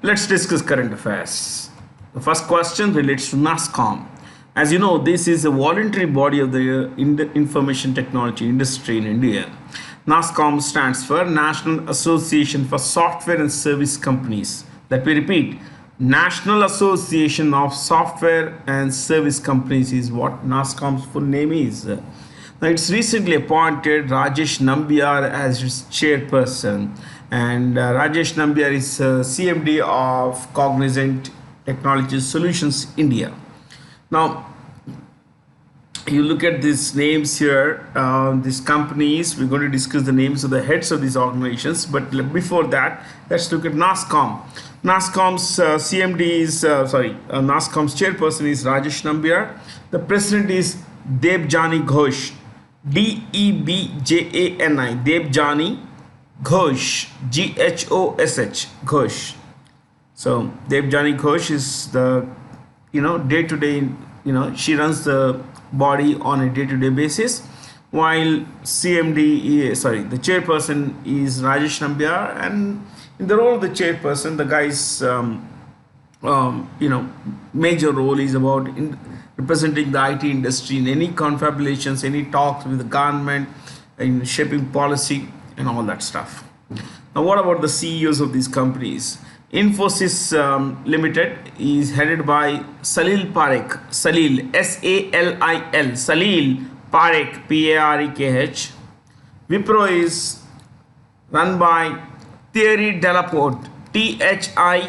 Let's discuss current affairs. The first question relates to NASSCOM. As you know, this is a voluntary body of the information technology industry in India. NASSCOM stands for National Association for Software and Service Companies. Let me repeat. National Association of Software and Service Companies is what NASSCOM's full name is. Now, it's recently appointed Rajesh Nambiar as its chairperson, and Rajesh Nambiar is CMD of Cognizant Technology Solutions India. Now, you look at these names here, these companies. We're going to discuss the names of the heads of these organizations, but before that, let's look at NASSCOM. NASSCOM's CMD is NASSCOM's chairperson is Rajesh Nambiar. The president is Debjani Ghosh, DEBJANI, Debjani Ghosh, GHOSH, Ghosh. So Debjani Ghosh is the day-to-day, she runs the body on a day-to-day basis, while the chairperson is Rajesh Nambiar, and in the role of the chairperson, the guy's major role is about representing the IT industry in any confabulations, any talks with the government, in shaping policy and all that stuff. Now, what about the CEOs of these companies? Infosys Limited is headed by Salil Parekh, Salil, S-A-L-I-L, Salil Parekh, P-A-R-E-K-H. Wipro is run by Thierry Delaporte, T-H-I-E-R-R-Y.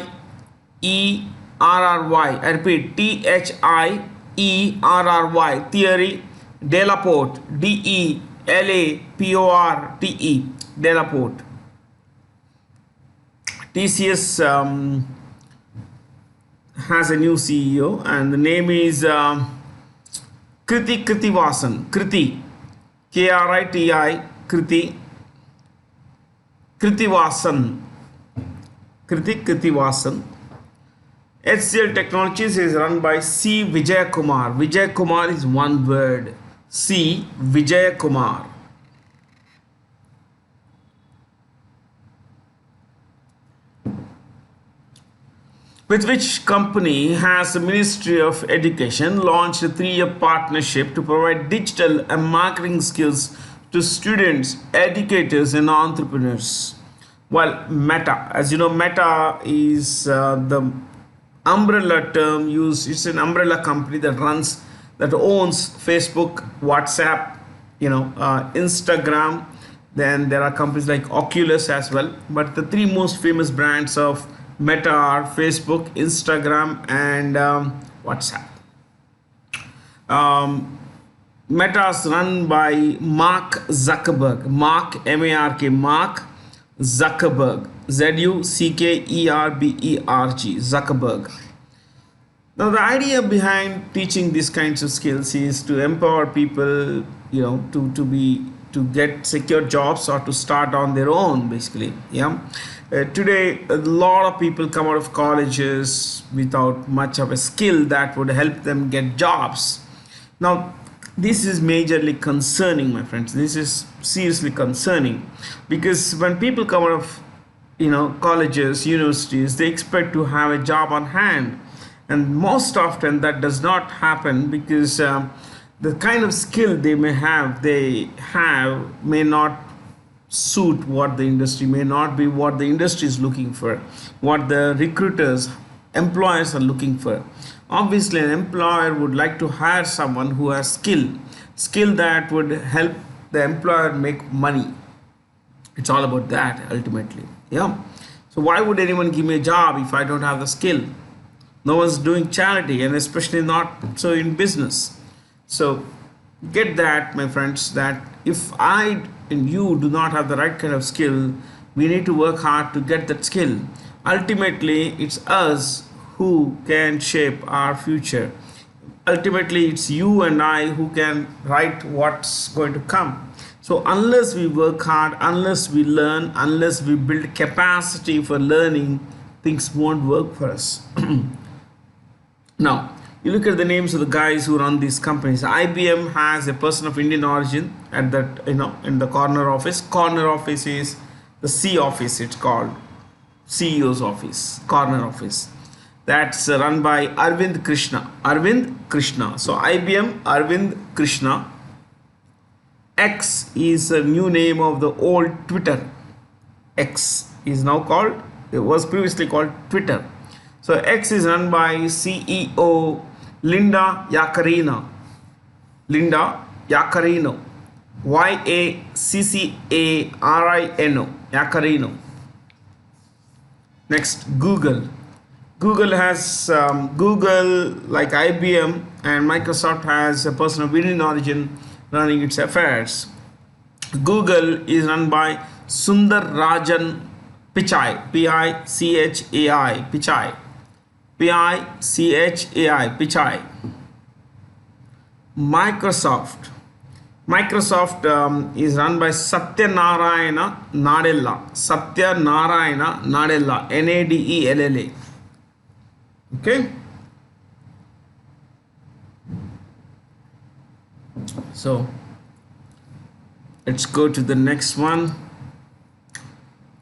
I repeat, T-H-I-E-R-R-Y, Thierry Delaporte, D-E-L-A-P-O-R-T-E, Delaporte. TCS has a new CEO, and the name is Kriti Kritivasan. Kriti, K-R-I-T-I, Kriti Kritivasan. Kriti Kritivasan. HCL Technologies is run by C. Vijay Kumar. Vijay Kumar is one word. C. Vijay Kumar. With which company has the Ministry of Education launched a 3-year partnership to provide digital and marketing skills to students, educators, and entrepreneurs. Well, Meta, as you know, Meta is the umbrella term used. It's an umbrella company that owns Facebook, WhatsApp, Instagram. Then there are companies like Oculus as well. But the 3 most famous brands of Meta are Facebook, Instagram, and WhatsApp. Meta is run by Mark Zuckerberg. Mark, M-A-R-K, Mark Zuckerberg. Z-U-C-K-E-R-B-E-R-G, Zuckerberg. Now, the idea behind teaching these kinds of skills is to empower people, to get secure jobs or to start on their own, basically. Today, a lot of people come out of colleges without much of a skill that would help them get jobs. Now, this is majorly concerning, my friends. This is seriously concerning, because when people come out of colleges, universities, they expect to have a job on hand, and most often that does not happen, because the kind of skill they have may not suit what the industry, may not be what the industry is looking for, what the employers are looking for. Obviously, an employer would like to hire someone who has skill that would help the employer make money. It's all about that ultimately. So why would anyone give me a job if I don't have the skill? No one's doing charity, and especially not so in business. So get that, my friends, that if I and you do not have the right kind of skill, we need to work hard to get that skill. Ultimately, it's us who can shape our future. Ultimately, it's you and I who can write what's going to come. So unless we work hard, unless we learn, unless we build capacity for learning, things won't work for us. Now, you look at the names of the guys who run these companies. IBM has a person of Indian origin at that, in the corner office. Corner office is the C office, it's called. CEO's office, corner office. That's run by Arvind Krishna. Arvind Krishna. So IBM Arvind Krishna. X is a new name of the old Twitter. X is now called, it was previously called Twitter. So X is run by CEO Linda Yaccarino. Linda Yaccarino. Yaccarino. Yaccarino. Next, Google. Google has Google, like IBM and Microsoft, has a person of Indian origin running its affairs. Google is run by Sundar Rajan Pichai. Pichai. Pichai. Pichai. Pichai. Microsoft is run by Satyanarayana Nadella. Satyanarayana Nadella. Nadella. Okay. So let's go to the next one.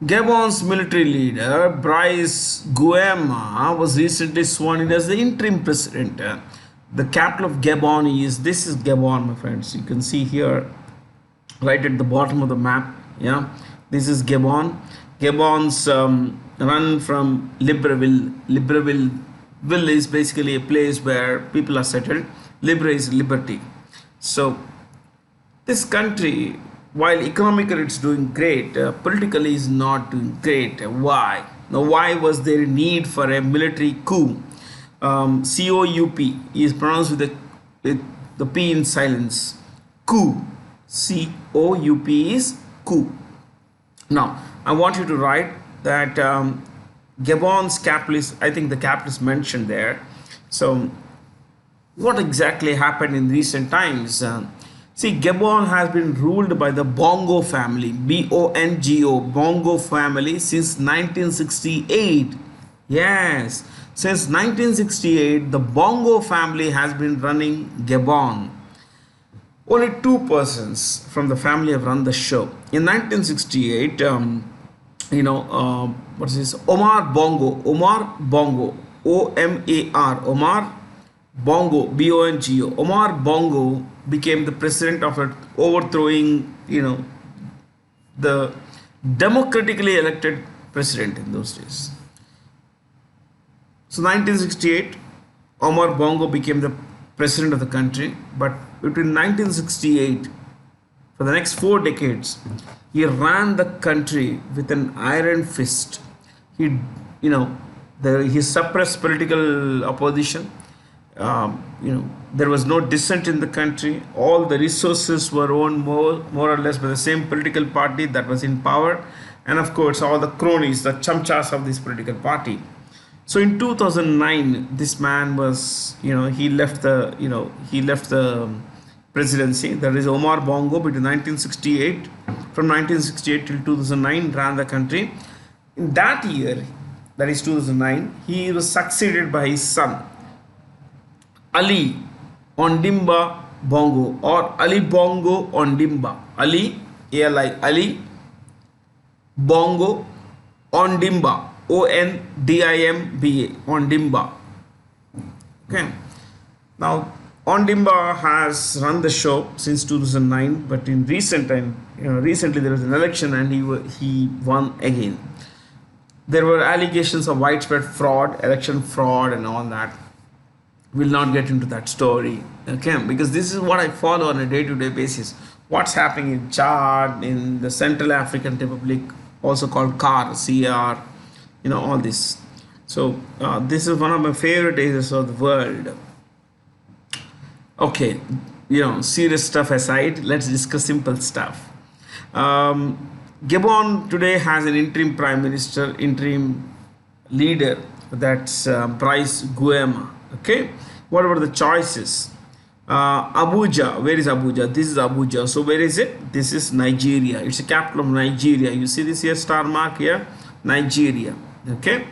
Gabon's military leader Brice Nguema was recently sworn in as the interim president. The capital of Gabon is, this is Gabon, my friends. You can see here right at the bottom of the map. Yeah, this is Gabon. Gabon's run from Libreville. Libreville is basically a place where people are settled. Libre is liberty. So this country, while economically it's doing great, politically is not doing great. Why? Now, why was there a need for a military coup? COUP is pronounced with the P in silence. Coup. COUP is coup. Now, I want you to write that Gabon's capital is, I think the capital is mentioned there. So, what exactly happened in recent times? See, Gabon has been ruled by the Bongo family, B-O-N-G-O, Bongo family, since 1968. Yes, since 1968, the Bongo family has been running Gabon. Only two persons from the family have run the show. In 1968, what is this? Omar Bongo, O-M-A-R, Omar Bongo, B-O-N-G-O. Omar Bongo became the president of it, overthrowing, the democratically elected president in those days. So 1968, Omar Bongo became the president of the country, but between 1968, for the next 4 decades, he ran the country with an iron fist. He suppressed political opposition. There was no dissent in the country. All the resources were owned more or less by the same political party that was in power, and of course all the cronies, the chamchas of this political party. So in 2009, this man was, he left the presidency. That is Omar Bongo between 1968, from 1968 till 2009, ran the country. In that year, that is 2009, he was succeeded by his son, Ali Ondimba Bongo, or Ali Bongo Ondimba. Ali, A-L-I, Ali Bongo Ondimba, O-N-D-I-M-B-A, Ondimba. Okay. Now, Ondimba has run the show since 2009, but in recent time, recently there was an election and he won again. There were allegations of widespread fraud, election fraud, and all that. We'll not get into that story, okay? Because this is what I follow on a day-to-day basis. What's happening in Chad, in the Central African Republic, also called CAR, C-A-R, all this. So this is one of my favorite areas of the world. Okay, serious stuff aside, let's discuss simple stuff. Gabon today has an interim prime minister, interim leader, that's Brice Nguema. Okay, what were the choices? Abuja, where is Abuja? This is Abuja. So where is it? This is Nigeria. It's the capital of Nigeria. You see this here, star mark here, Nigeria. Okay,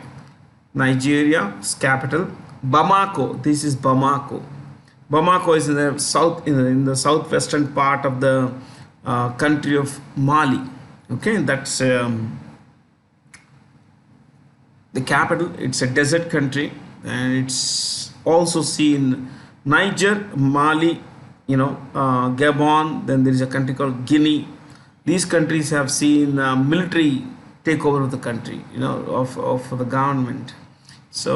Nigeria's capital. Bamako. This is Bamako. Bamako is in the south, in the southwestern part of the country of Mali. Okay, that's the capital. It's a desert country, and it's also seen Niger, Mali, Gabon. Then there is a country called Guinea. These countries have seen military takeover of the country, of the government. So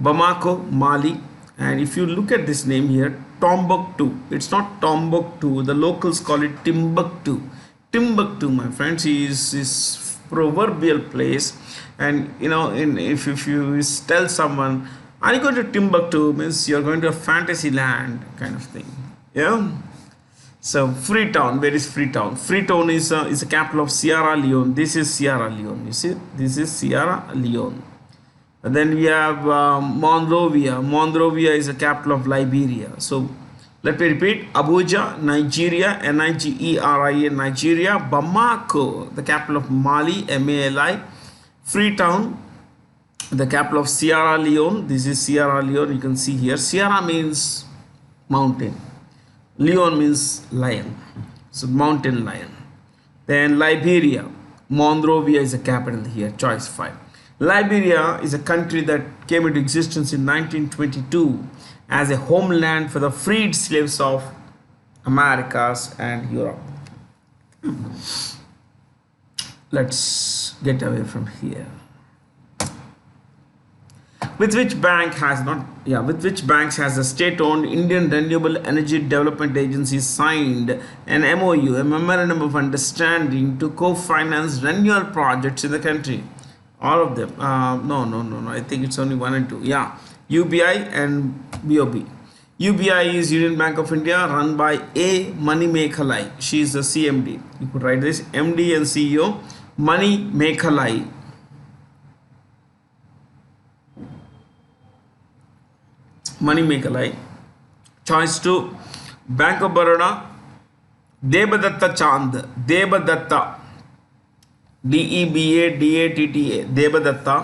Bamako, Mali, and if you look at this name here, Tombouctou. It's not Tombouctou. The locals call it Timbuktu. Timbuktu, my friends, is proverbial place, and if you tell someone, "Are you going to Timbuktu?" means you're going to a fantasy land kind of thing. Yeah. So Freetown, where is Freetown? Freetown is the capital of Sierra Leone. This is Sierra Leone. You see, this is Sierra Leone. And then we have Monrovia. Monrovia is the capital of Liberia. So let me repeat: Abuja, Nigeria, Nigeria, Nigeria. Bamako, the capital of Mali, Mali. Freetown, the capital of Sierra Leone. This is Sierra Leone. You can see here. Sierra means mountain. Leon means lion, so mountain lion. Then Liberia, Monrovia is the capital here, choice 5. Liberia is a country that came into existence in 1922 as a homeland for the freed slaves of Americas and Europe. Let's get away from here. With which banks has the state-owned Indian Renewable Energy Development Agency signed an MOU, a memorandum of understanding, to co-finance renewal projects in the country? All of them? No. I think it's only 1 and 2. Yeah, UBI and BOB. UBI is Union Bank of India, run by A. Mani Mekhalai. She is the CMD. You could write this: MD and CEO Mani Mekhalai. Mani Mekhalai. Choice 2, Bank of Baroda, Debadatta Chand. Debadatta, Debadatta, Debadatta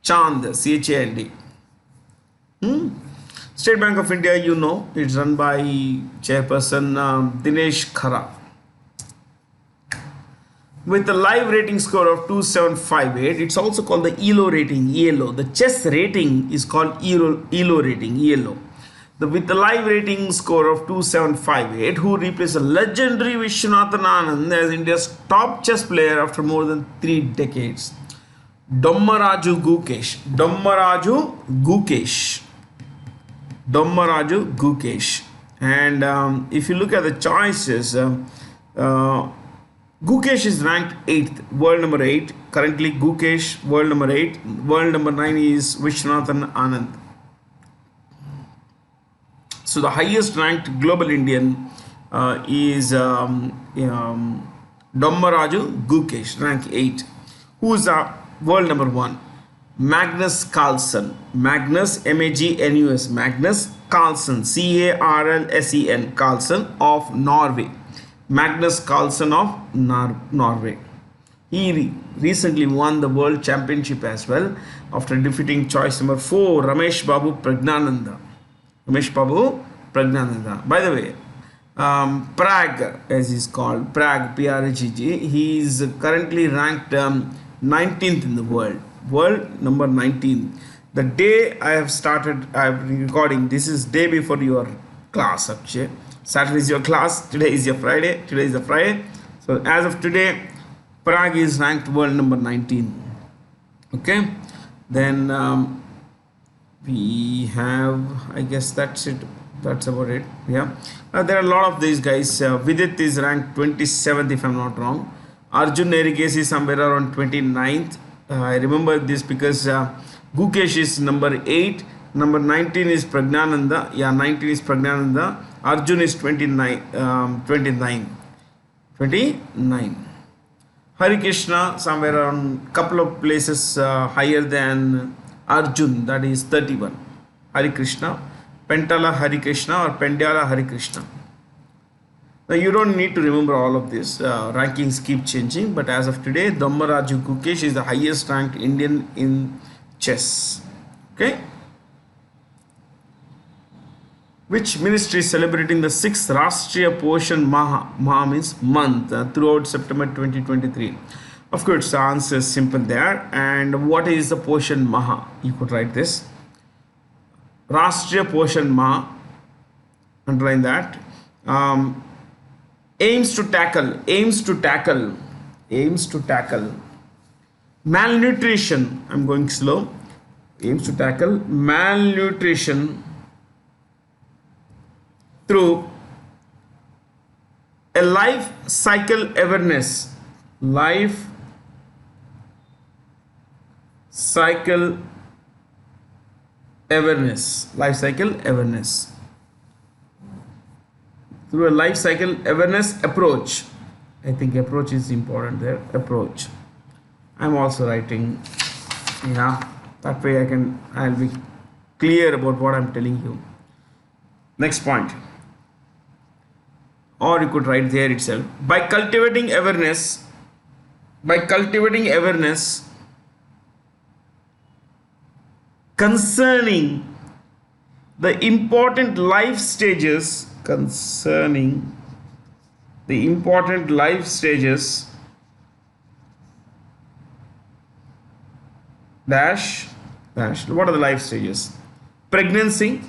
Chand, Chand. State Bank of India, it's run by Chairperson Dinesh Khara. With a live rating score of 2758, it's also called the ELO rating, ELO. The chess rating is called ELO rating, ELO. With the live rating score of 2758, who replaced the legendary Vishwanathan Anand as India's top chess player after more than 3 decades. Dommaraju Gukesh. And if you look at the choices, Gukesh is ranked 8th, world number 8. Currently, Gukesh, world number 8. World number 9 is Vishwanathan Anand. So the highest ranked global Indian is Dommaraju Gukesh, rank 8. Who is the world number 1? Magnus Carlsen. Magnus, M-A-G-N-U-S. Magnus Carlsen, C-A-R-L-S-E-N. Carlsen of Norway. Magnus Carlsen of Norway. He recently won the World Championship as well after defeating choice number 4, Ramesh Babu Pragnananda. By the way, Prague, as he's called, Prague, P-R-A-G-G, he is currently ranked 19th in the world. World number 19. The day I'm recording, this is day before your class, Akshay. Saturday is your class, today is your Friday, So as of today, Prague is ranked world number 19. Okay, then we have, I guess that's it. That's about it. Yeah, there are a lot of these guys. Vidit is ranked 27th if I'm not wrong. Arjun Nerigesi is somewhere around 29th. I remember this because Gukesh is number 8. Number 19 is Pragnananda. Yeah, 19 is Pragnananda. Arjun is 29. Hari Krishna somewhere around couple of places higher than Arjun, that is 31. Hari Krishna, Pentala Hari Krishna or Pendala Hari Krishna. Now you don't need to remember all of this. Rankings keep changing, but as of today, Dommaraju Gukesh is the highest ranked Indian in chess. Okay. Which ministry is celebrating the 6th Rashtriya Poshan Maha means month throughout September 2023? Of course, the answer is simple there. And what is the Poshan Maha? You could write this. Rashtriya Poshan Maha. Underline that. Aims to tackle malnutrition. I'm going slow. Aims to tackle malnutrition through a life cycle awareness. Life cycle awareness. Through a life cycle awareness approach. I think approach is important there. Approach. I'm also writing. Yeah, that way I'll be clear about what I'm telling you. Next point. Or you could write there itself. By cultivating awareness concerning the important life stages dash. What are the life stages? Pregnancy,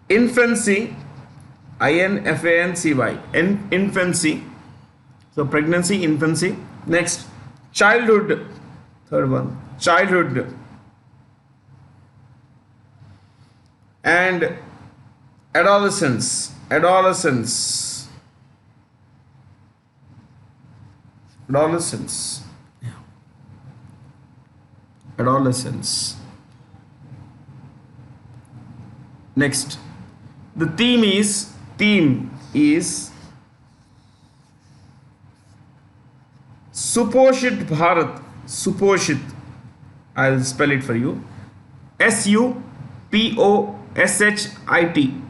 infancy, infancy, infancy. So pregnancy, infancy. Next, childhood. Third one, childhood. And adolescence. Next, the theme is Suposhit Bharat. Suposhit, I'll spell it for you. SUPOSHIT.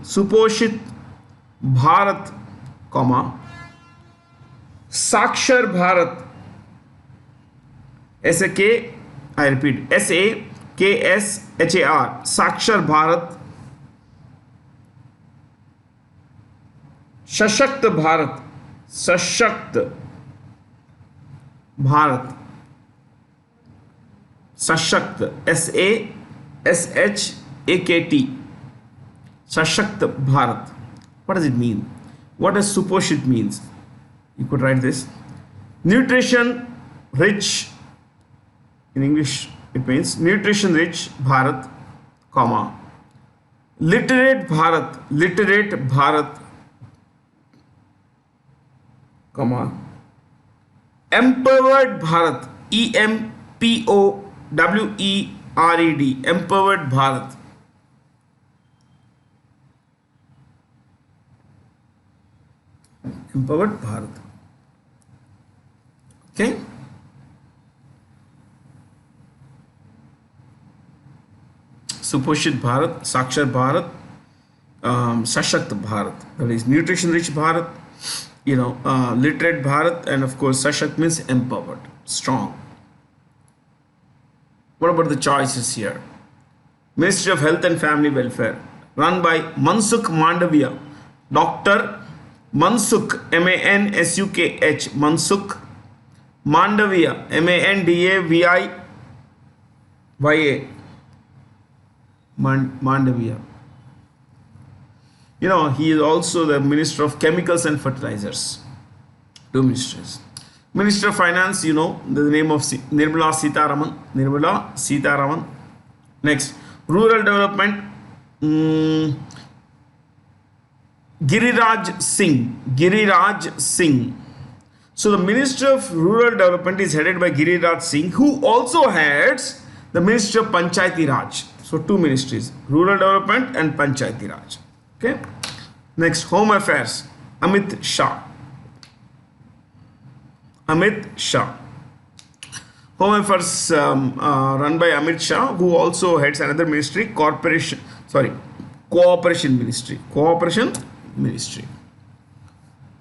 Suposhit Bharat, comma, Sakshar Bharat. I repeat, SAKSHAR. Sakshar Bharat. Sashakt Bharat. Sashakt Bharat. Sashakt. SASHAKT. Sashakt Bharat. What does it mean? What does Suposhit means? You could write this. Nutrition rich. In English it means nutrition rich Bharat, comma, literate Bharat, comma, empowered Bharat, EMPOWERED, empowered Bharat. Empowered Bharat. Okay. Suposhit Bharat, Sakshar Bharat, Sashakt Bharat. That is nutrition rich Bharat, literate Bharat, and of course Sashakt means empowered, strong. What about the choices here? Ministry of Health and Family Welfare, run by Mansukh Mandavia, Dr. Mansukh, MANSUKH, Mansukh Mandavia, MANDAVIYA, Mandavia. He is also the Minister of Chemicals and Fertilizers. Two ministries. Minister of Finance, the name of Nirmala Sitharaman. Next, Rural Development, Giriraj Singh. So the Minister of Rural Development is headed by Giriraj Singh, who also heads the Ministry of Panchayati Raj. So two ministries, Rural Development and Panchayati Raj. Okay. Next, Home Affairs, Amit Shah. Home Affairs run by Amit Shah, who also heads another ministry, Cooperation Ministry.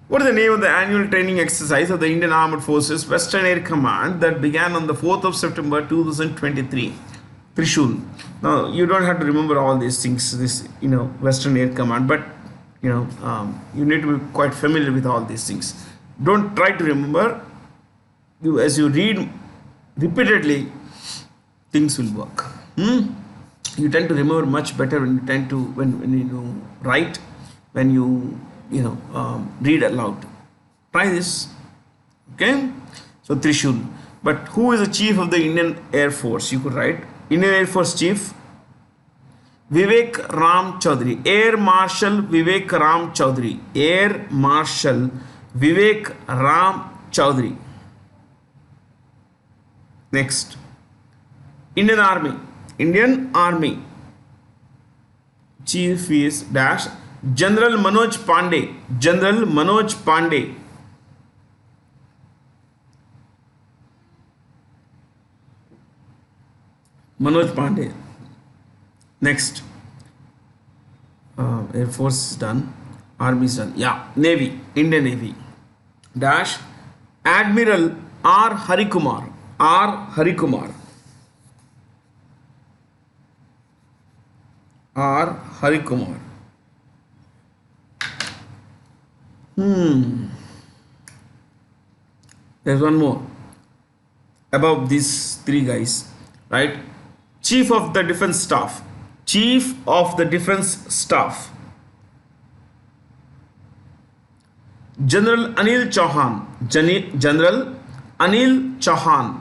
What is the name of the annual training exercise of the Indian Armed Forces Western Air Command that began on the 4th of September 2023? Trishul. Now, you don't have to remember all these things, Western Air Command, but you need to be quite familiar with all these things. Don't try to remember. As you read repeatedly, things will work. You tend to remember much better when you write, when you read aloud. Try this. Okay. So Trishul. But who is the chief of the Indian Air Force? You could write Indian Air Force Chief Vivek Ram Chaudhary. Air Marshal Vivek Ram Chaudhary. Air Marshal Vivek Ram Chaudhary. Next. Indian Army. Indian Army Chief is dash General Manoj Pandey. General Manoj Pandey. Manoj Pandey. Next. Air Force is done. Army is done. Yeah. Navy. Indian Navy. Dash Admiral R. Harikumar. R. Harikumar. R. Harikumar. There's one more. Above these three guys, right? Chief of the Defense Staff. Chief of the Defense Staff. General Anil Chauhan. General Anil Chauhan.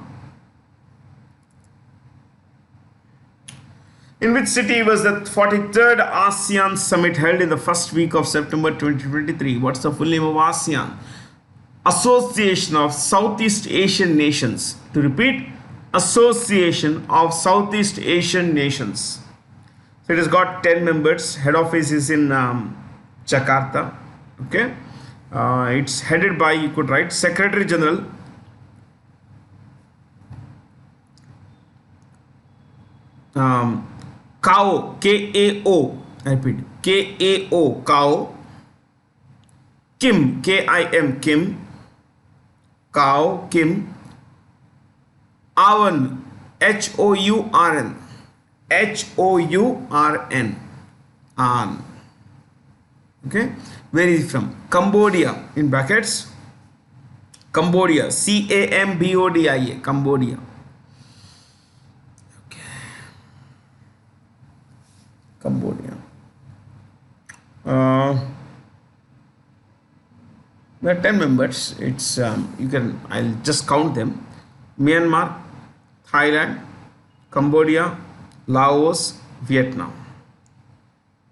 In which city was the 43rd ASEAN Summit held in the first week of September 2023? What's the full name of ASEAN? Association of Southeast Asian Nations. To repeat, Association of Southeast Asian Nations. So it has got 10 members. Head office is in Jakarta. Okay. It's headed by, you could write, Secretary General Kao, K-A-O, I repeat, K-A-O, Kao, Kim, K-I-M, Kim, Kao, Kim, Awan, H-O-U-R-N, H-O-U-R-N, An. Okay, where is he from? Cambodia, in brackets, Cambodia, C-A-M-B-O-D-I-A, Cambodia. Cambodia. There are 10 members. It's I'll just count them. Myanmar, Thailand, Cambodia, Laos, Vietnam.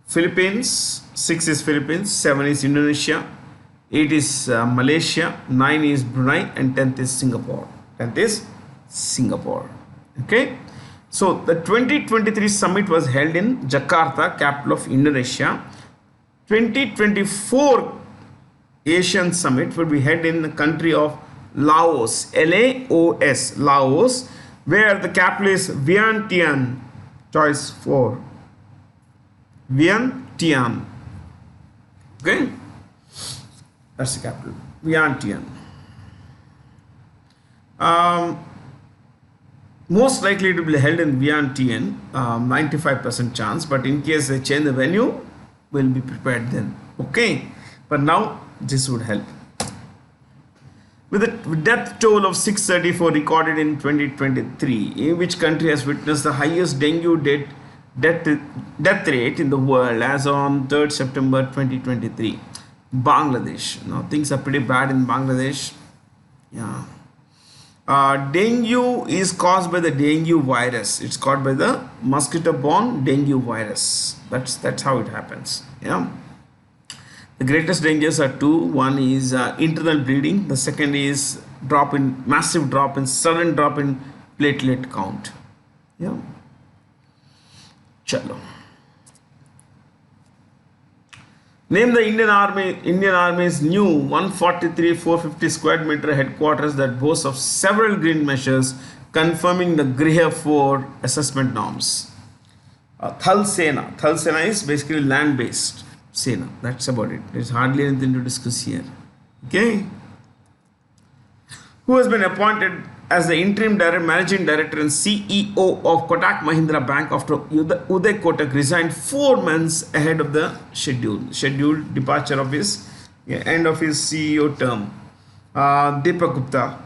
Philippines, 6 is Philippines, 7 is Indonesia, 8 is Malaysia, 9 is Brunei, and 10th is Singapore. 10th is Singapore. Okay. So the 2023 summit was held in Jakarta, capital of Indonesia. 2024 Asian summit will be held in the country of Laos, L-A-O-S, Laos, where the capital is Vientiane. Choice 4. Vientiane. Okay, that's the capital, Vientiane. Most likely to be held in Vientiane, 95% chance, but in case they change the venue, we'll be prepared then. Okay, but now this would help. With a death toll of 634 recorded in 2023, in which country has witnessed the highest dengue death rate in the world as on 3rd September 2023? Bangladesh. Now things are pretty bad in Bangladesh. Yeah. Dengue is caused by the dengue virus. It's caused by the mosquito-borne dengue virus. That's how it happens. Yeah. The greatest dangers are two. One is internal bleeding. The second is massive drop in sudden drop in platelet count. Yeah. Chalo. Name the Indian Army's new 143,450 square meter headquarters that boasts of several green measures confirming the Griha 4 assessment norms. Thal Sena. Thal Sena is basically land-based Sena. That's about it. There's hardly anything to discuss here. Okay. Who has been appointed as the interim managing director and CEO of Kotak Mahindra Bank after Uday Kotak resigned 4 months ahead of the scheduled departure of his end of his CEO term. Deepak Gupta.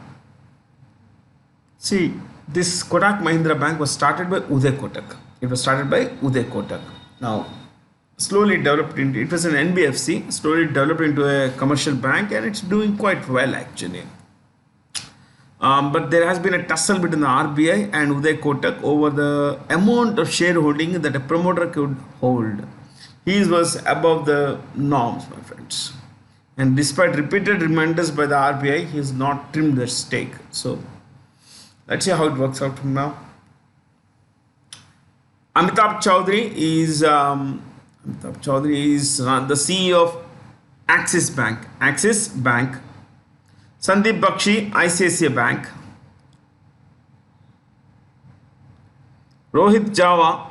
See, this Kotak Mahindra Bank was started by Uday Kotak. It was started by Uday Kotak. Now, slowly developed into, it was an NBFC, slowly developed into a commercial bank, and it's doing quite well actually. But there has been a tussle between the RBI and Uday Kotak over the amount of shareholding that a promoter could hold. He was above the norms, my friends. And despite repeated reminders by the RBI, he has not trimmed the stake. So, let's see how it works out from now. Amitabh Chaudhary is the CEO of Axis Bank. Sandeep Bakshi, ICICI Bank. Rohit Java.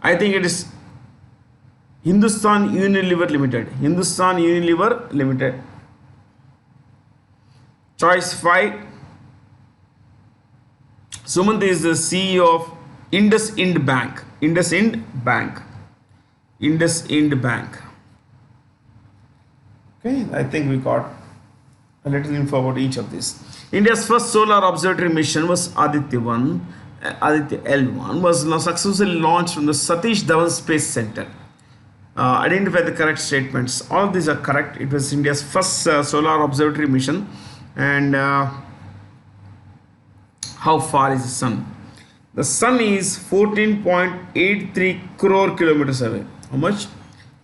I think it is Hindustan Unilever Limited. Choice 5. Sumant is the CEO of IndusInd Bank. Okay, I think we got a little info about each of these. India's first solar observatory mission was Aditya L1 was now successfully launched from the Satish Dhawan Space Center. Identify the correct statements. All of these are correct. It was India's first solar observatory mission. And how far is the sun? The sun is 14.83 crore kilometers away. How much?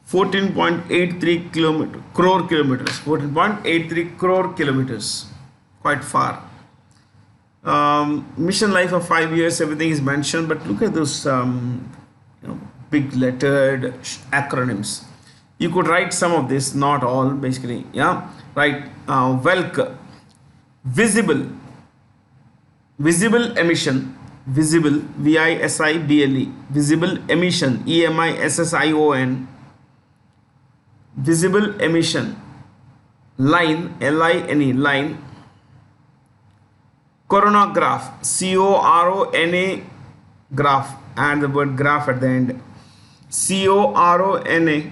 14.83 crore kilometers. 14.83 crore kilometers. Quite far. Mission life of 5 years. Everything is mentioned. But look at those big lettered acronyms. You could write some of this, not all, basically. Yeah. Right. WELC. Visible emission. Visible, VISIBLE. Visible emission, EMISSION. Visible emission. Line, LINE, line. Coronograph, CORONA, graph, and the word graph at the end. CORONA,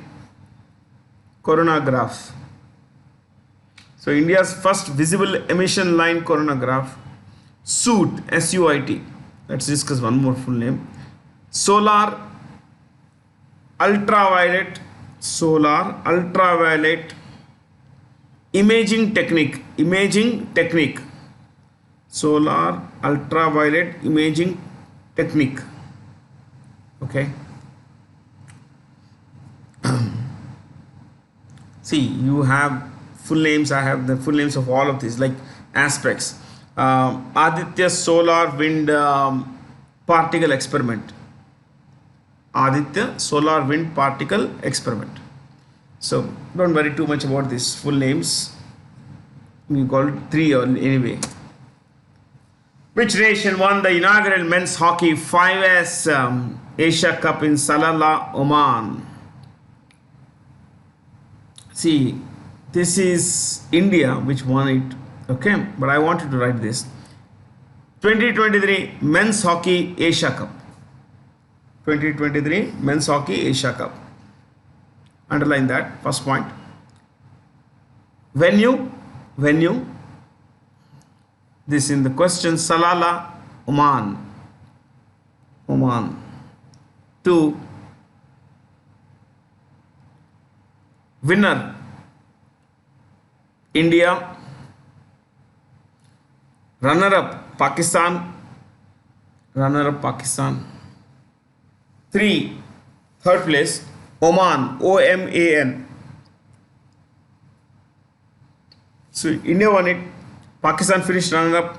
coronograph. So India's first visible emission line coronograph. SUIT, SUIT. Let's discuss one more full name. Solar ultraviolet imaging technique. Solar ultraviolet imaging technique. Okay. See, you have full names. I have the full names of all of these, like aspects. Aditya Solar Wind Particle Experiment. Aditya Solar Wind Particle Experiment. So don't worry too much about these full names. We call it 3 anyway. Which nation won the inaugural men's hockey 5S Asia Cup in Salalah, Oman? See, this is India which won it. Okay, but I wanted to write this. 2023 Men's Hockey Asia Cup. 2023 Men's Hockey Asia Cup. Underline that, first point. Venue. This in the question, Salalah, Oman. 2. Winner, India. Runner-up, Pakistan. 3. Third place, Oman, OMAN. So India won it. Pakistan finished runner-up.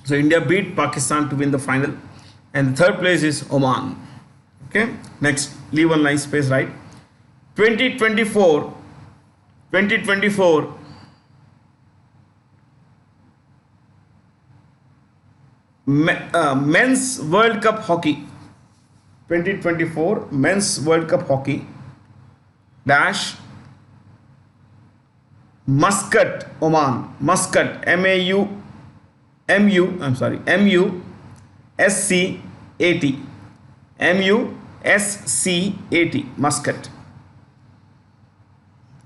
So India beat Pakistan to win the final. And the third place is Oman. Okay. Next, leave one line space, right? 2024 Men's World Cup Hockey. 2024 Men's World Cup Hockey dash Muscat, Oman. Muscat, M-U-S-C-A-T. M-U-S-C-A-T. Muscat.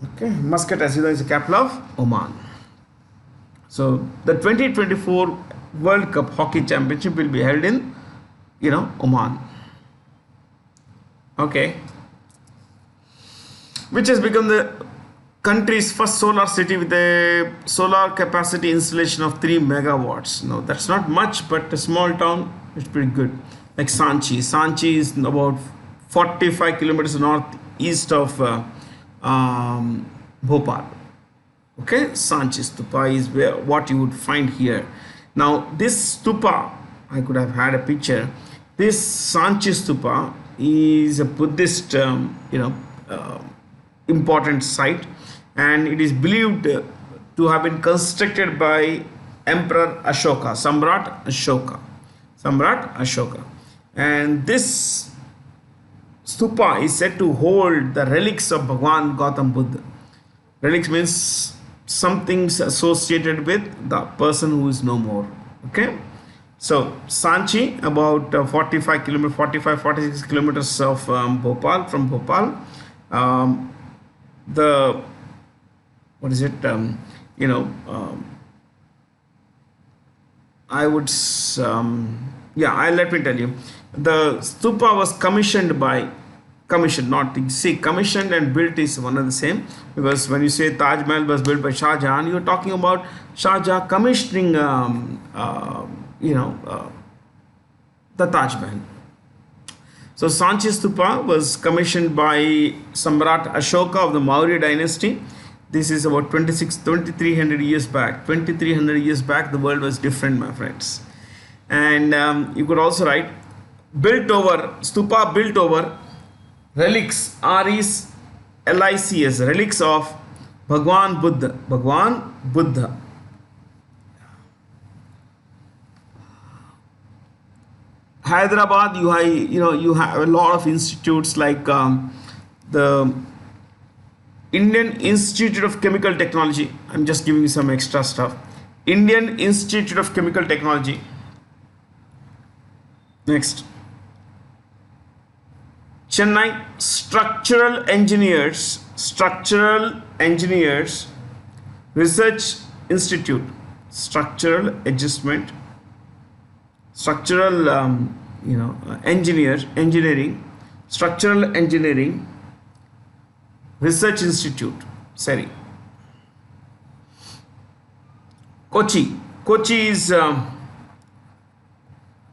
Okay, Muscat, as you know, is the capital of Oman. So the 2024 World Cup Hockey Championship will be held in, Oman. Okay. Which has become the country's first solar city with a solar capacity installation of 3 megawatts. No, that's not much, but a small town, it's pretty good. Like Sanchi. Sanchi is about 45 kilometers northeast of Bhopal. Okay, Sanchi Stupa is what you would find here. Now, this stupa, I could have had a picture. This Sanchi Stupa is a Buddhist, important site, and it is believed to have been constructed by Emperor Ashoka, Samrat Ashoka. And this stupa is said to hold the relics of Bhagwan Gautam Buddha. Relics means some things associated with the person who is no more. Okay, so Sanchi, about 46 kilometers of Bhopal, from Bhopal. Let me tell you, the stupa was commissioned and built is one and the same, because when you say Taj Mahal was built by Shah Jahan, you're talking about Shah Jahan commissioning the Taj Mahal. So Sanchi Stupa was commissioned by Samrat Ashoka of the Maurya dynasty. This is about 2300 years back. 2300 years back, the world was different, my friends. And you could also write stupa built over relics, R-E-L-I-C-S, relics of Bhagwan Buddha. Hyderabad, you have a lot of institutes like the Indian Institute of Chemical Technology. I'm just giving you some extra stuff. Indian Institute of Chemical Technology. Next, Chennai Structural Engineers Research Institute. Structural engineering Research Institute. Sorry. Kochi is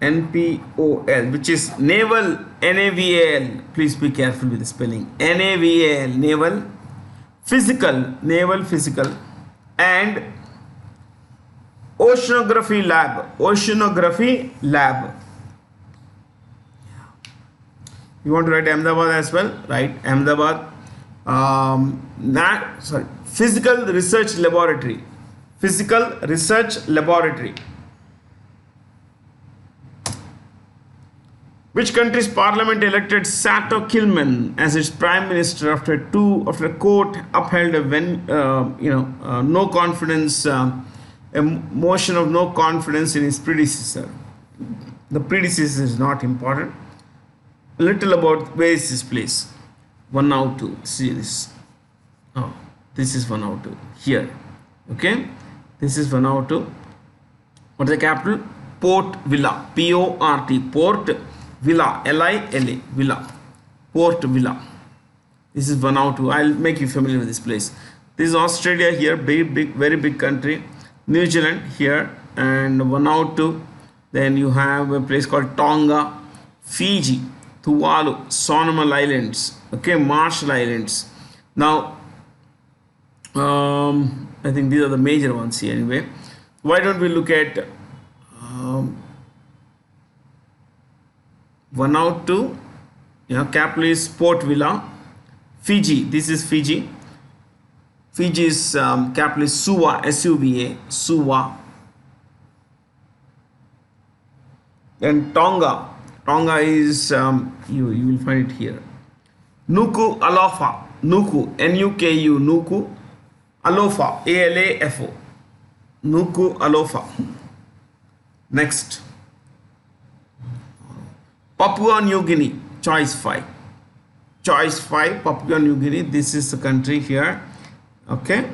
NPOL, which is Naval, NAVAL. Please be careful with the spelling. NAVAL, Naval Physical, and Oceanography Lab. You want to write Ahmedabad as well? Right, Ahmedabad. Physical Research Laboratory. Which country's parliament elected Sato Kilman as its prime minister after a court upheld a no confidence, a motion of no confidence in his predecessor. The predecessor is not important. A little about where is this place? Vanuatu. See this. Oh, this is Vanuatu here. Okay, this is Vanuatu. What is the capital? Port Vila. P-O-R-T. Port Vila. L-I-L-A. Vila. Port Vila. This is Vanuatu. I'll make you familiar with this place. This is Australia here, very big country. New Zealand here, and Vanuatu. Then you have a place called Tonga, Fiji, Tuvalu, Solomon Islands. Okay, Marshall Islands. Now, I think these are the major ones here anyway. Why don't we look at Vanuatu? Capital is Port Vila. Fiji, this is Fiji. Fiji's capital is Suva, S-U-V-A, Suva. Then Tonga is, you will find it here. Nuku Alofa, Nuku, N-U-K-U, Nuku Alofa, ALAFO, Nuku Alofa. Next, Papua New Guinea, choice 5. Choice 5, Papua New Guinea. This is the country here. Okay.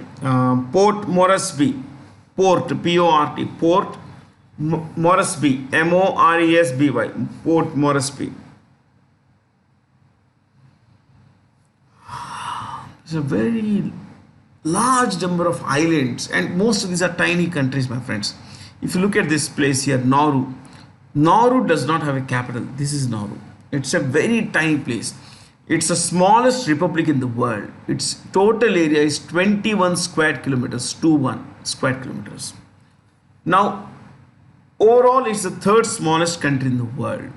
Port Moresby, Port, P-O-R-T, Port Moresby, M-O-R-E-S-B-Y, Port Moresby. It's a very large number of islands, and most of these are tiny countries, my friends. If you look at this place here, Nauru. Nauru does not have a capital. This is Nauru. It's a very tiny place. It's the smallest republic in the world. Its total area is 21 square kilometers, 21 square kilometers. Now, overall, it's the third smallest country in the world.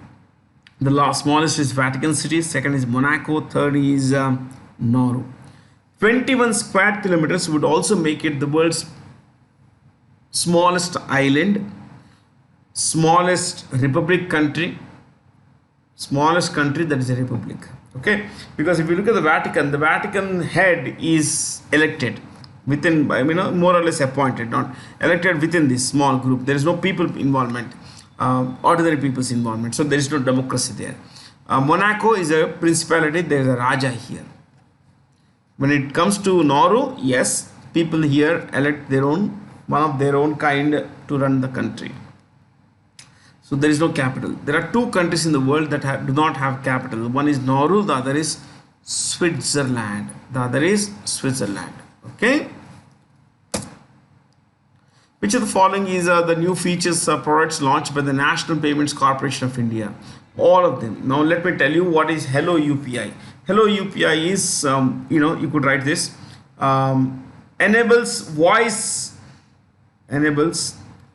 The smallest is Vatican City, second is Monaco, third is Nauru. 21 square kilometers would also make it the world's smallest island, smallest republic country, smallest country that is a republic. Okay, because if you look at the Vatican head is elected within, more or less appointed, not elected within this small group. There is no people involvement, ordinary people's involvement. So there is no democracy there. Monaco is a principality. There is a Raja here. When it comes to Nauru, yes, people here elect one of their own kind to run the country. So there is no capital. There are two countries in the world that do not have capital. One is Nauru, the other is Switzerland. Okay. Which of the following is the new features products launched by the National Payments Corporation of India? All of them. Now let me tell you what is Hello UPI. Hello UPI is, you could write this. Enables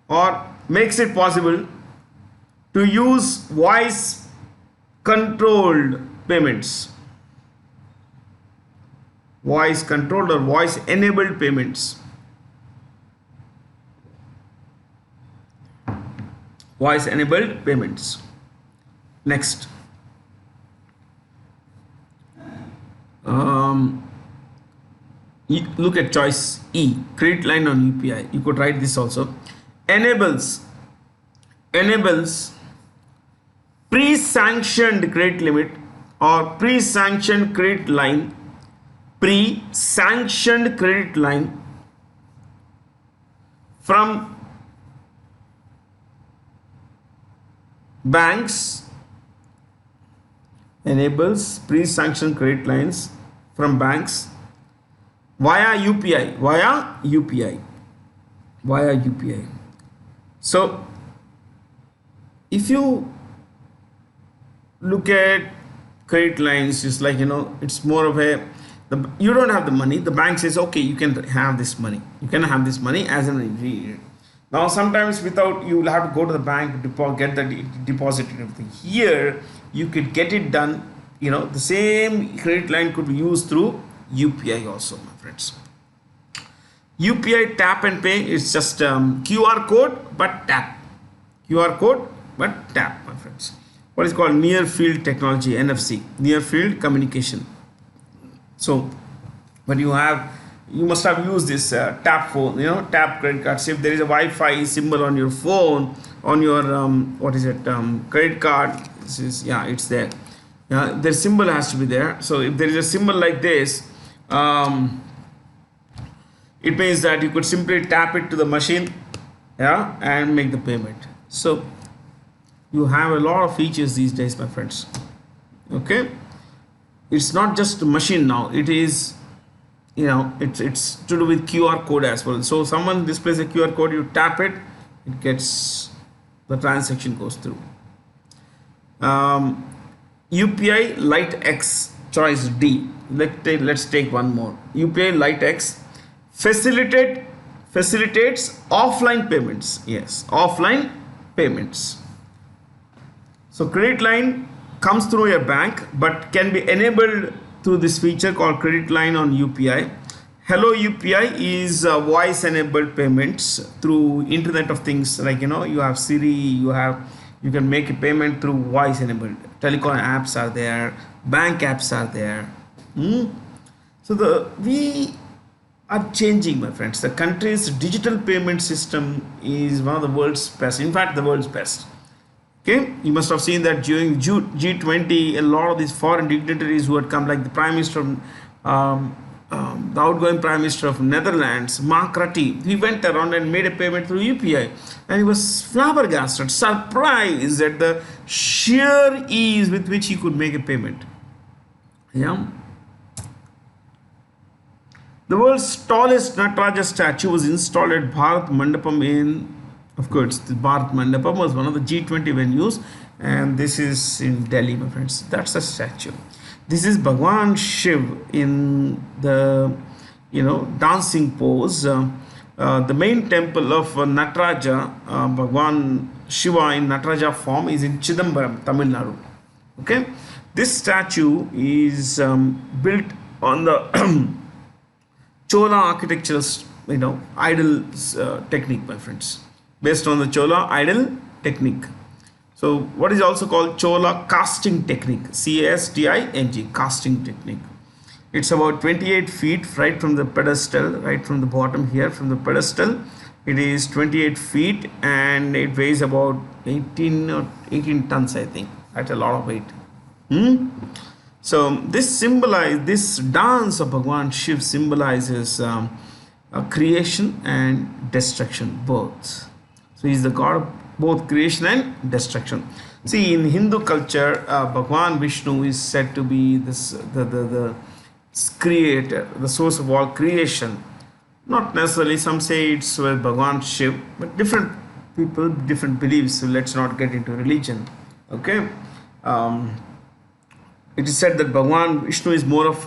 or makes it possible to use voice controlled payments. Voice controlled or voice enabled payments. Voice enabled payments. Next. Look at choice E, credit line on UPI. You could write this also. Enables pre-sanctioned credit limit or pre-sanctioned credit line, from banks. Enables pre-sanctioned credit lines from banks via UPI. So if you look at credit lines, it's like, it's more of you don't have the money. The bank says, okay, you can have this money. You can have this money as and when you need it. Now, sometimes you will have to go to the bank to get the deposit and everything. Here, you could get it done. The same credit line could be used through UPI also, my friends. UPI tap and pay is just QR code, but tap. QR code, but tap, my friends. What is called near field technology, NFC, near field communication. So, when you must have used this tap phone, tap credit cards. If there is a Wi-Fi symbol on your phone, on your credit card, it's there. The symbol has to be there. So if there is a symbol like this, it means that you could simply tap it to the machine, and make the payment. So you have a lot of features these days, my friends. Okay, it's not just a machine now. It is, it's to do with QR code as well. So someone displays a QR code, you tap it, the transaction goes through. UPI Lite X, choice D. Let's take one more. UPI Lite X facilitates offline payments. Yes, offline payments. So credit line comes through your bank, but can be enabled through this feature called credit line on UPI. Hello UPI is voice enabled payments through Internet of Things, like you have Siri, you can make a payment through voice enabled. Telecom apps are there, bank apps are there. So we are changing, my friends. The country's digital payment system is one of the world's best. In fact, the world's best. Okay, you must have seen that during G20, a lot of these foreign dignitaries who had come, like the Prime Minister, the outgoing Prime Minister of Netherlands, Mark Rutte, he went around and made a payment through UPI, and he was flabbergasted, surprised at the sheer ease with which he could make a payment. Yeah. The world's tallest Nataraja statue was installed at Bharat Mandapam in, of course, the Bharat Mandapam was one of the G20 venues, and this is in Delhi, my friends. That's a statue. This is Bhagwan Shiv in the, dancing pose. The main temple of Nataraja, Bhagwan Shiva in Nataraja form, is in Chidambaram, Tamil Nadu. Okay, this statue is built on the Chola architectural, idol technique, my friends, based on the Chola idol technique. So what is also called Chola casting technique, CASTING, casting technique. It's about 28 feet right from the pedestal, right from the bottom here, from the pedestal. It is 28 feet and it weighs about 18 tons, I think. That's a lot of weight. So this dance of Bhagwan Shiv symbolizes creation and destruction both. So he is the god of both creation and destruction. See, in Hindu culture, Bhagwan Vishnu is said to be the creator, the source of all creation. Not necessarily, some say it's Bhagwan Shiv, but different people, different beliefs. So let's not get into religion. Okay. It is said that Bhagwan Vishnu is more of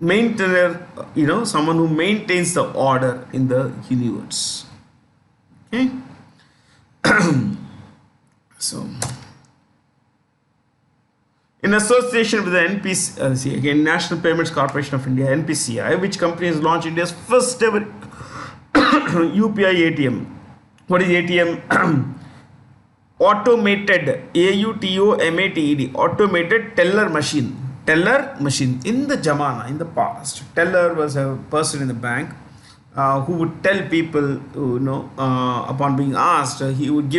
maintainer, someone who maintains the order in the universe. Okay. So, in association with the NPC, again National Payments Corporation of India, NPCI, which company has launched India's first ever UPI ATM. What is ATM? Automated, AUTOMATED, automated teller machine. Teller machine. In the Jamana, in the past, teller was a person in the bank who would tell people, upon being asked, he would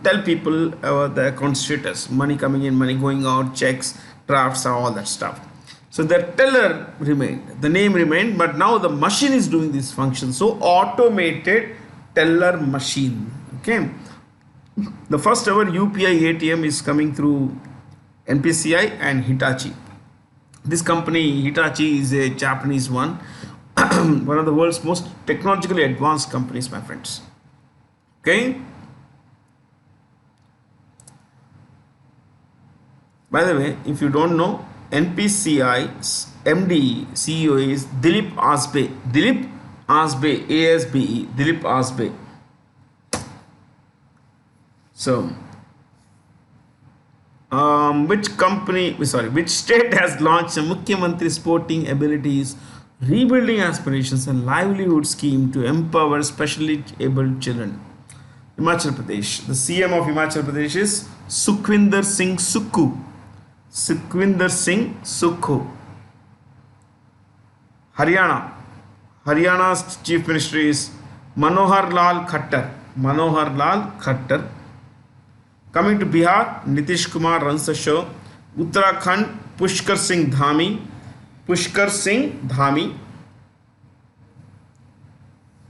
tell people the account status, money coming in, money going out, checks, drafts, all that stuff. So the teller remained, the name remained, but now the machine is doing this function. So automated teller machine. Okay. The first ever UPI ATM is coming through NPCI and Hitachi. This company, Hitachi, is a Japanese one, one of the world's most technologically advanced companies, my friends. Okay. By the way, if you don't know, NPCI's MD CEO is Dilip Asbe. Dilip Asbe, ASBE, Dilip Asbe. So, which state has launched a Mukhyamantri Sporting Abilities, Rebuilding Aspirations and Livelihood Scheme to empower specially abled children? Himachal Pradesh. The CM of Himachal Pradesh is Sukhwinder Singh Sukhu. Sukhwinder Singh Sukhu. Haryana. Haryana's Chief Minister is Manohar Lal Khattar. Manohar Lal Khattar. Coming to Bihar, Nitish Kumar runs the show. Uttarakhand, Pushkar Singh Dhami. Pushkar Singh Dhami.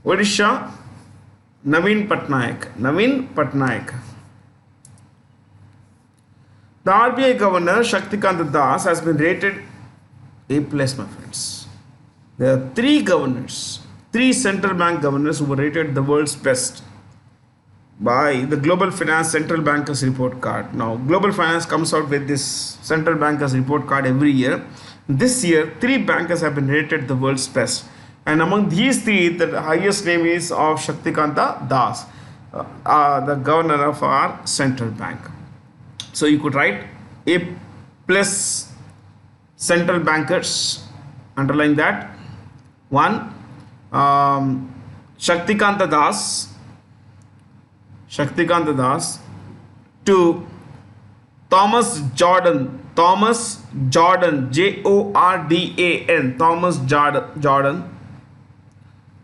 Odisha, Naveen Patnaik. Naveen Patnaik. The RBI Governor Shaktikant Das has been rated A+, my friends. There are three central bank governors who were rated the world's best by the Global Finance Central Bankers Report Card. Now, Global Finance comes out with this Central Bankers Report Card every year. This year, 3 bankers have been rated the world's best. And among these 3, the highest name is of Shaktikanta Das, the governor of our central bank. So, you could write A+ central bankers, underline that. 1, Shaktikanta Das. 2, Thomas Jordan, Jordan, Thomas Jordan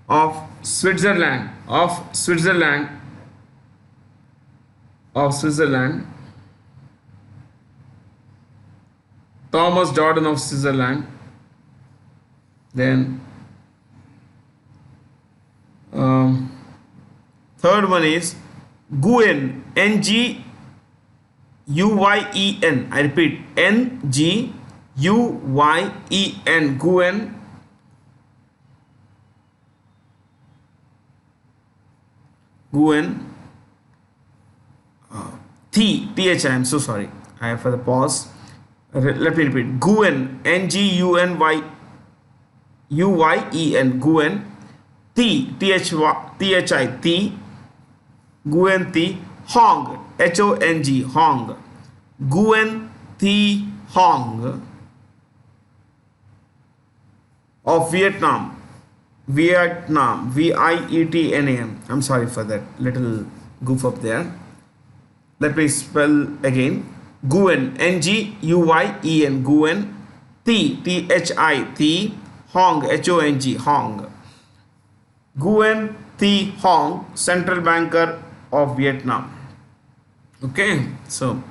of Switzerland, Thomas Jordan of Switzerland. Then third one is Nguyen, Nguyen. I repeat, Nguyen, Nguyen. Th. I am so sorry. I have for the pause. Let me repeat. Nguyen, Nguyen, Nguyen. Thi. Nguyen Thi. Hong, Hong, Hong. Nguyen Thi Hong of Vietnam, Vietnam. I'm sorry for that little goof up there. Let me spell again. Nguyen, Nguyen, Nguyen. Thi, Hong, Hong, Hong. Nguyen Thi Hong, central banker of Vietnam. Okay, so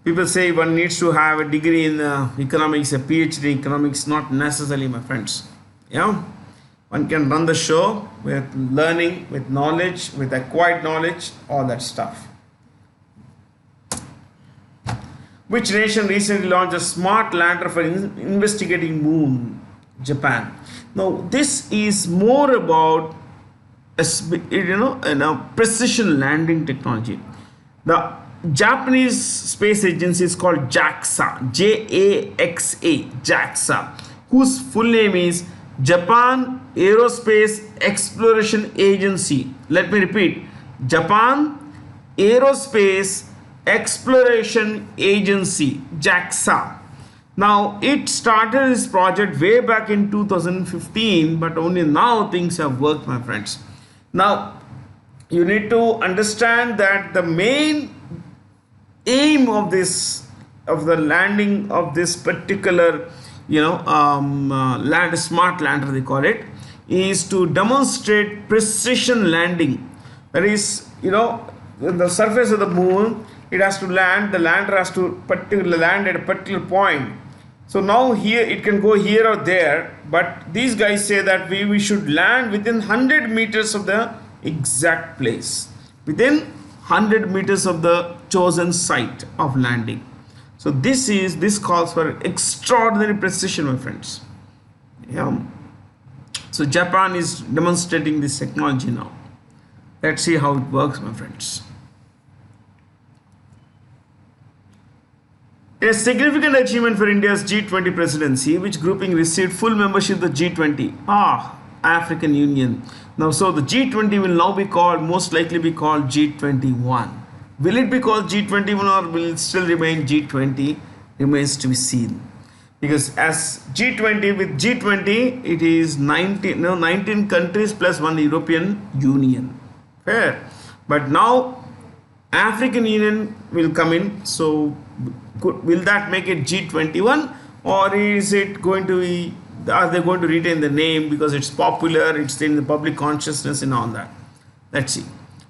people say one needs to have a degree in economics, a PhD in economics. Not necessarily, my friends. Yeah, one can run the show with learning, with knowledge, with acquired knowledge, all that stuff. Which nation recently launched a smart lander for investigating moon? Japan. Now this is more about precision landing technology. The Japanese space agency is called JAXA, JAXA, whose full name is Japan Aerospace Exploration Agency. Let me repeat, Japan Aerospace Exploration Agency, JAXA. Now it started this project way back in 2015, but only now things have worked, my friends. Now you need to understand that the main aim of the landing of this particular smart lander, they call it, is to demonstrate precision landing. That is, the surface of the moon, it has to land, the lander has to land at a particular point. So now here it can go here or there, but these guys say that we should land within 100 meters of the exact place, within 100 meters of the chosen site of landing. So this calls for extraordinary precision, my friends. Yeah. So Japan is demonstrating this technology now. Let's see how it works, my friends. A significant achievement for India's G20 presidency, which grouping received full membership of the G20. African Union. Now, so the G20 will now be called, most likely be called G21. Will it be called G21 or will it still remain G20? Remains to be seen. Because as G20, with G20, it is 19 countries plus one European Union. Fair. But now African Union will come in. So will that make it G21, or is it going to be, are they going to retain the name because it's popular, it's in the public consciousness and all that? Let's see.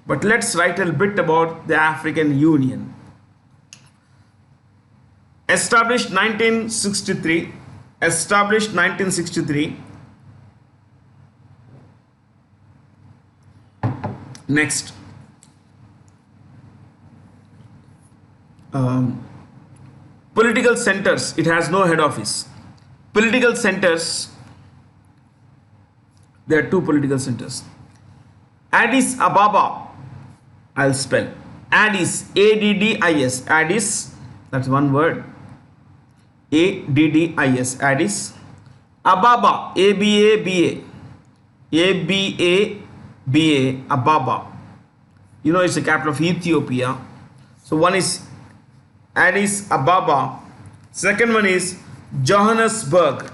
But let's write a bit about the African Union. Established 1963. Next. Political centers, it has no head office. Political centers, there are two political centers. Addis Ababa, I'll spell. Addis, A-D-D-I-S, Addis, that's one word. A-D-D-I-S, Addis. Ababa, A-B-A-B-A. A-B-A-B-A, Ababa. It's the capital of Ethiopia. So one is Addis Ababa. Second one is Johannesburg.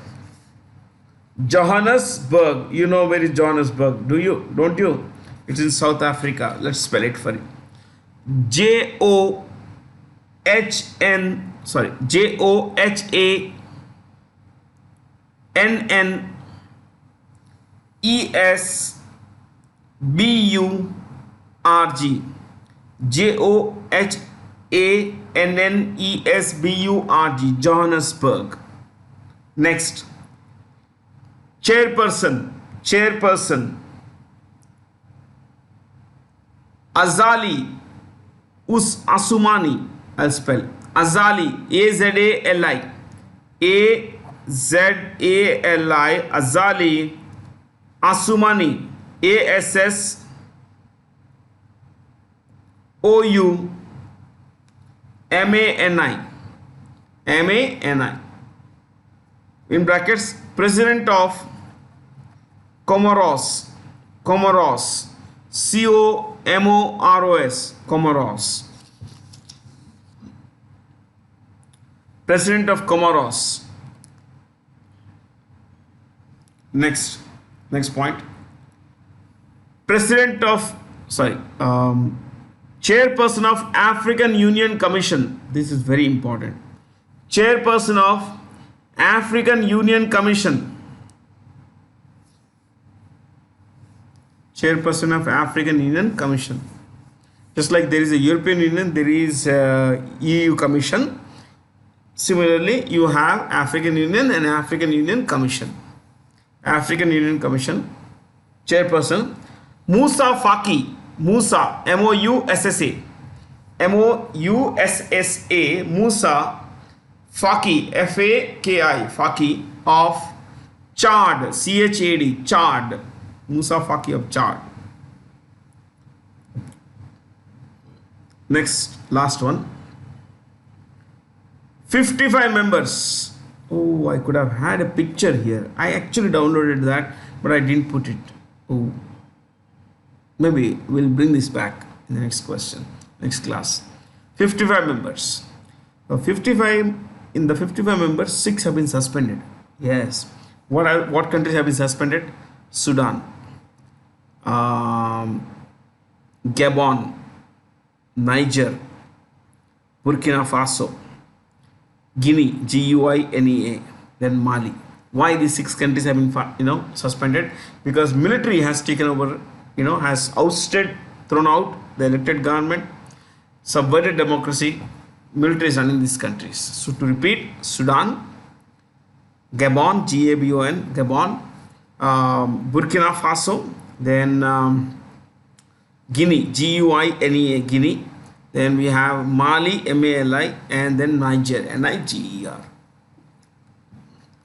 Johannesburg. You know where is Johannesburg? Do you? Don't you? It's in South Africa. Let's spell it for you. Johannesburg. JOHANNESBURG, Johannesburg. Next, chairperson, Azali Asumani. I'll spell Azali, AZALI, Azali Asumani, ASSOUMANI, in brackets, president of Comoros, COMOROS, Comoros, president of Comoros. Next point, chairperson of African Union Commission. This is very important. Chairperson of African Union Commission. Chairperson of African Union Commission. Just like there is a European Union, there is EU Commission. Similarly, you have African Union and African Union Commission. Chairperson, Moussa Faki, MOUSSA, Moussa Faki, FAKI, Faki of Chad, Chad, Moussa Faki of Chad. Next, last one. 55 members. Oh, I could have had a picture here. I actually downloaded that, but I didn't put it. Oh, maybe we'll bring this back in the next class. 55 members. Now, 55 in the 55 members, 6 have been suspended. Yes. What countries have been suspended? Sudan, Gabon, Niger, Burkina Faso, Guinea, GUINEA, then Mali. Why these 6 countries have been suspended? Because military has taken over, has ousted, thrown out the elected government, subverted democracy. Military is running these countries. So to repeat, Sudan, Gabon, GABON, Gabon, Burkina Faso, then Guinea, GUINEA, Guinea. Then we have Mali, MALI, and then Niger, NIGER.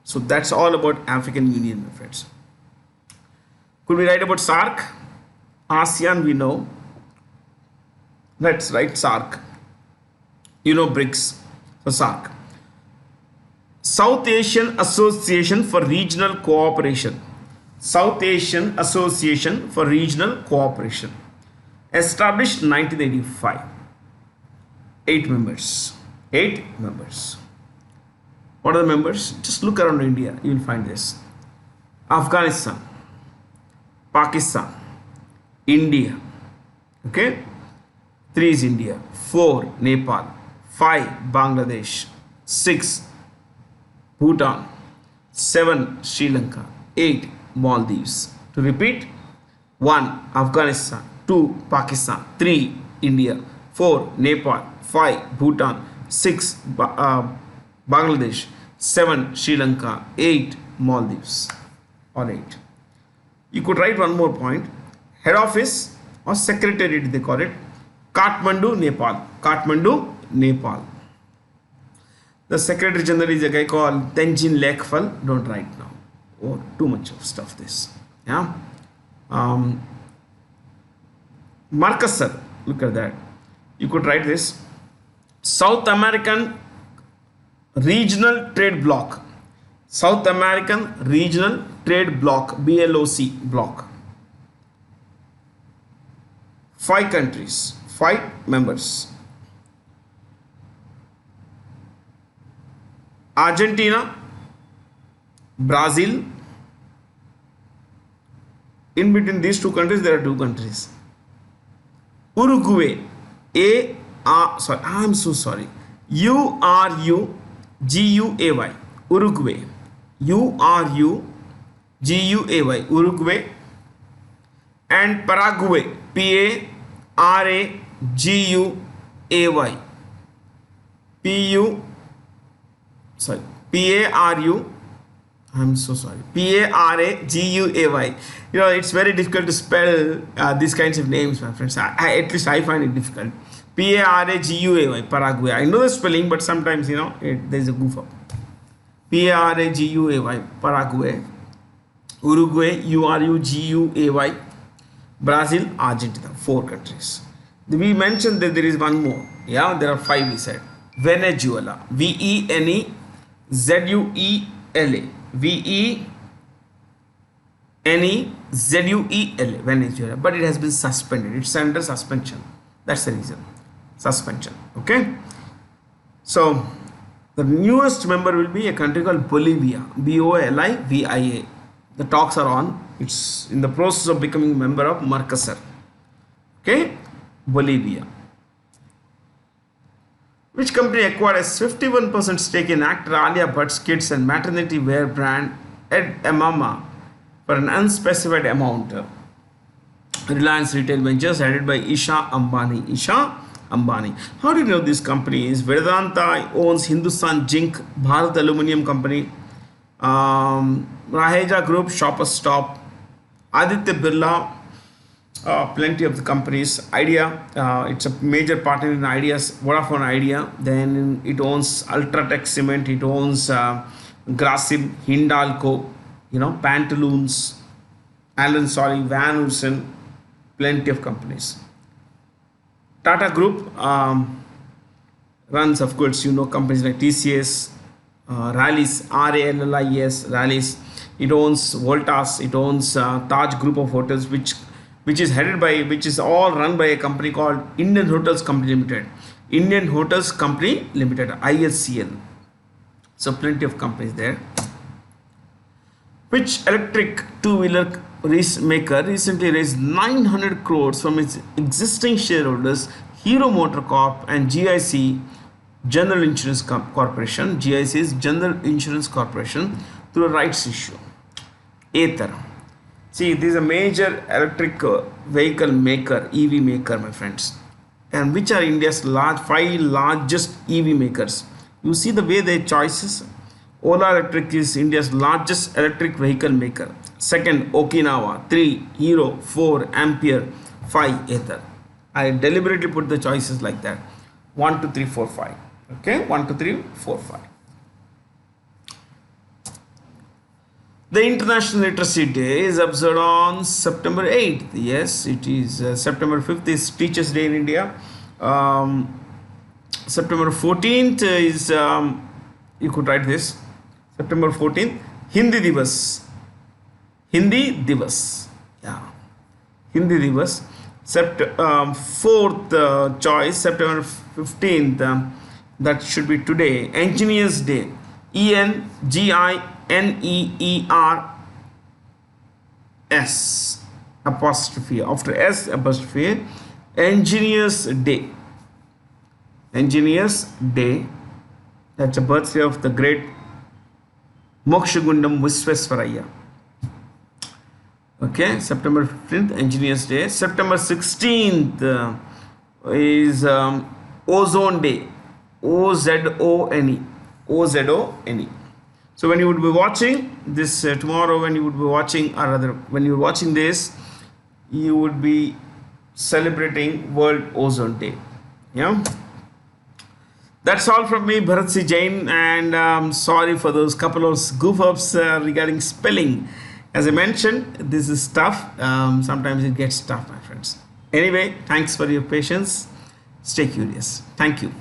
So that's all about African Union, my friends. Could we write about SARC? ASEAN, we know. Let's write SARC. BRICS. So SARC. South Asian Association for Regional Cooperation. South Asian Association for Regional Cooperation. Established 1985. 8 members. What are the members? Just look around India, you will find this. Afghanistan, Pakistan, India. Okay? 3 is India. 4, Nepal. 5, Bangladesh. 6, Bhutan. 7, Sri Lanka. 8, Maldives. To repeat, 1, Afghanistan. 2, Pakistan. 3, India. 4, Nepal. 5, Bhutan. 6, Bangladesh. 7, Sri Lanka. 8, Maldives. Or 8. You could write one more point. Head office or secretariat, they call it. Kathmandu, Nepal. The Secretary General is a guy called Tenzin Lekfal. Don't write now. Oh, too much of stuff this. Yeah. Mercosur. Look at that. You could write this. South American Regional Trade Bloc. South American Regional Trade Bloc. BLOC bloc. 5 countries. 5 members. Argentina, Brazil. In between these 2 countries, there are 2 countries. Uruguay, I'm so sorry. Uruguay, Uruguay, Uruguay, Uruguay, and Paraguay, Paraguay, I'm so sorry, Paraguay. You know, it's very difficult to spell these kinds of names, my friends. At least I find it difficult. Paraguay, Paraguay. I know the spelling, but sometimes, you know, there's a goof up. Paraguay, Paraguay, Uruguay, Uruguay, Brazil, Argentina. 4 countries. We mentioned that there is one more. Yeah, there are 5 we said. Venezuela, Venezuela, Venezuela, Venezuela, but it has been suspended. It's under suspension. That's the reason. Suspension. Okay. So the newest member will be a country called Bolivia, Bolivia. The talks are on. It's in the process of becoming a member of Mercosur. Okay, Bolivia. Which company acquired a 51% stake in actor Alia Bhatt's kids and maternity wear brand Ed Emama for an unspecified amount? Reliance Retail Ventures, headed by Isha Ambani. Isha Ambani. How do you know this company is? Vedanta owns Hindustan Zinc, Bharat Aluminium Company, Raheja Group, Shoppers Stop, Aditya Birla, plenty of the companies. Idea, it's a major partner in Ideas, Vodafone Idea. Then it owns Ultratech Cement, it owns Grasim, Hindalco, you know, Pantaloons, Alan Solly, Van Heusen, plenty of companies. Tata Group runs, of course, you know, companies like TCS, Rallis, RALLIS, Rallis. It owns Voltas, it owns Taj Group of Hotels, which is all run by a company called Indian Hotels Company Limited. Indian Hotels Company Limited, ISCL. So plenty of companies there. Which electric two-wheeler maker recently raised 900 crores from its existing shareholders, Hero Motor Corp and GIC, General Insurance Corporation. GIC is General Insurance Corporation, through a rights issue? Ather. See, this is a major electric vehicle maker, EV maker, my friends. And which are India's 5 largest EV makers? You see the way their choices. Ola Electric is India's largest electric vehicle maker. Second, Okinawa. 3, Hero. 4, Ampere. 5, Ather. I deliberately put the choices like that. 1, 2, 3, 4, 5. Okay, 1, 2, 3, 4, 5. The International Literacy Day is observed on September 8th. Yes, it is. September 5th is Teachers' Day in India. September 14th is, you could write this, September 14th, Hindi Divas. Hindi Divas. Yeah. Hindi Divas. 4th choice, September 15th, that should be today, Engineers Day. ENGINEERS apostrophe, after S apostrophe, Engineers Day. Engineers Day. That's a birthday of the great Mokshagundam Visvesvaraya. Okay, September 15th, Engineers Day. September 16th is Ozone Day. OZONE. OZONE. So when you would be watching this tomorrow, when you would be watching, or rather when you're watching this, you would be celebrating World Ozone Day. Yeah. That's all from me, Bharat C. Jain, and sorry for those couple of goof ups regarding spelling. As I mentioned, this is tough. Sometimes it gets tough, my friends. Anyway, thanks for your patience. Stay curious. Thank you.